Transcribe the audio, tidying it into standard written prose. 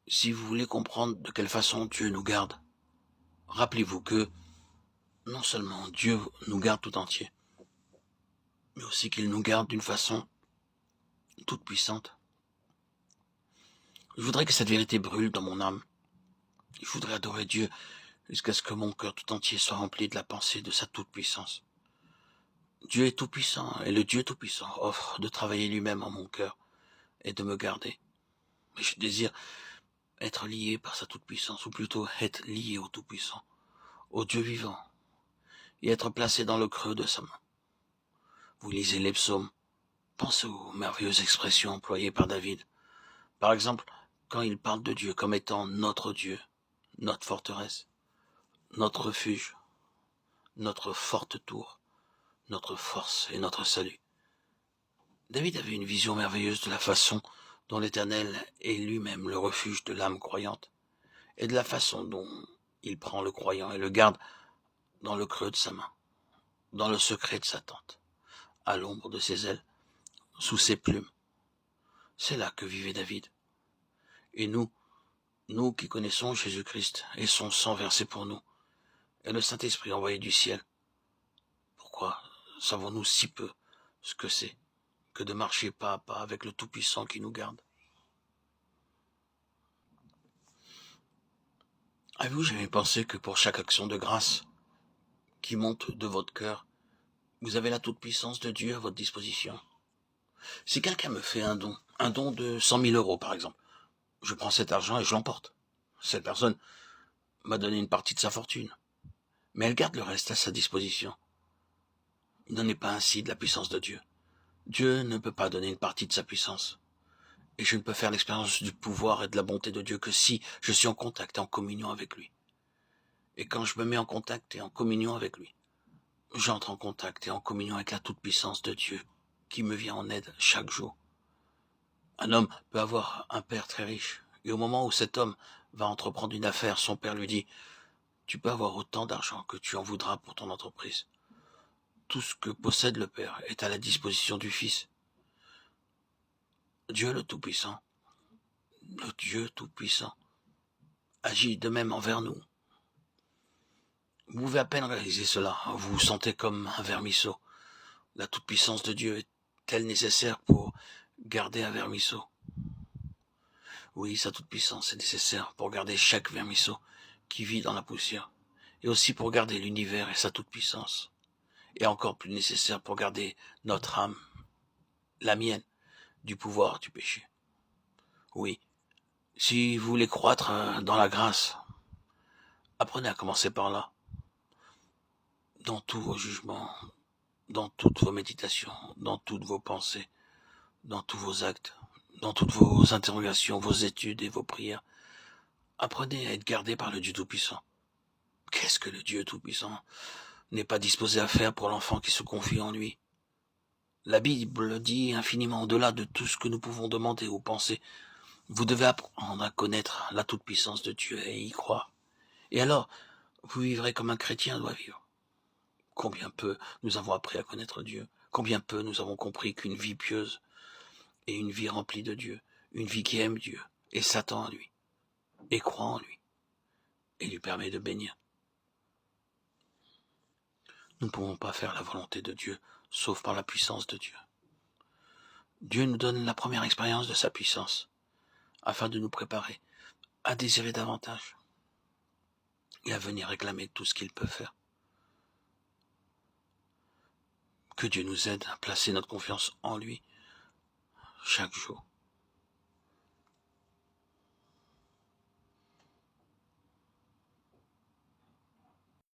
Si vous voulez comprendre de quelle façon Dieu nous garde, rappelez-vous que non seulement Dieu nous garde tout entier, mais aussi qu'il nous garde d'une façon toute puissante. Je voudrais que cette vérité brûle dans mon âme. Je voudrais adorer Dieu jusqu'à ce que mon cœur tout entier soit rempli de la pensée de sa toute-puissance. Dieu est tout-puissant, et le Dieu tout-puissant offre de travailler lui-même en mon cœur et de me garder. Mais je désire être lié par sa toute-puissance, ou plutôt être lié au Tout-Puissant, au Dieu vivant, et être placé dans le creux de sa main. Vous lisez les psaumes, pensez aux merveilleuses expressions employées par David. Par exemple, quand il parle de Dieu comme étant notre Dieu, notre forteresse, notre refuge, notre forte tour, notre force et notre salut. David avait une vision merveilleuse de la façon dont l'Éternel est lui-même le refuge de l'âme croyante, et de la façon dont il prend le croyant et le garde dans le creux de sa main, dans le secret de sa tente, à l'ombre de ses ailes, sous ses plumes. C'est là que vivait David. Et nous qui connaissons Jésus-Christ et son sang versé pour nous, et le Saint-Esprit envoyé du ciel, pourquoi savons-nous si peu ce que c'est que de marcher pas à pas avec le Tout-Puissant qui nous garde? Avez-vous jamais pensé que pour chaque action de grâce qui monte de votre cœur, vous avez la toute-puissance de Dieu à votre disposition? Si quelqu'un me fait un don de 100 000 euros par exemple, je prends cet argent et je l'emporte. Cette personne m'a donné une partie de sa fortune, mais elle garde le reste à sa disposition. Il n'en est pas ainsi de la puissance de Dieu. Dieu ne peut pas donner une partie de sa puissance. Et je ne peux faire l'expérience du pouvoir et de la bonté de Dieu que si je suis en contact et en communion avec lui. Et quand je me mets en contact et en communion avec lui, j'entre en contact et en communion avec la toute-puissance de Dieu qui me vient en aide chaque jour. Un homme peut avoir un père très riche, et au moment où cet homme va entreprendre une affaire, son père lui dit « Tu peux avoir autant d'argent que tu en voudras pour ton entreprise. Tout ce que possède le père est à la disposition du fils. » Dieu le Tout-Puissant, le Dieu Tout-Puissant, agit de même envers nous. Vous pouvez à peine réaliser cela, vous vous sentez comme un vermisseau. La toute-puissance de Dieu est-elle nécessaire pour garder un vermisseau? Oui, sa toute-puissance est nécessaire pour garder chaque vermisseau qui vit dans la poussière, et aussi pour garder l'univers et sa toute-puissance, et encore plus nécessaire pour garder notre âme, la mienne, du pouvoir du péché. Oui, si vous voulez croître dans la grâce, apprenez à commencer par là, dans tous vos jugements, dans toutes vos méditations, dans toutes vos pensées, dans tous vos actes, dans toutes vos interrogations, vos études et vos prières. Apprenez à être gardé par le Dieu Tout-Puissant. Qu'est-ce que le Dieu Tout-Puissant n'est pas disposé à faire pour l'enfant qui se confie en lui? La Bible dit infiniment au-delà de tout ce que nous pouvons demander ou penser. Vous devez apprendre à connaître la toute-puissance de Dieu et y croire. Et alors, vous vivrez comme un chrétien doit vivre. Combien peu nous avons appris à connaître Dieu, combien peu nous avons compris qu'une vie pieuse est une vie remplie de Dieu, une vie qui aime Dieu et s'attend à lui, et croit en lui, et lui permet de bénir. Nous ne pouvons pas faire la volonté de Dieu, sauf par la puissance de Dieu. Dieu nous donne la première expérience de sa puissance, afin de nous préparer à désirer davantage, et à venir réclamer tout ce qu'il peut faire. Que Dieu nous aide à placer notre confiance en lui chaque jour.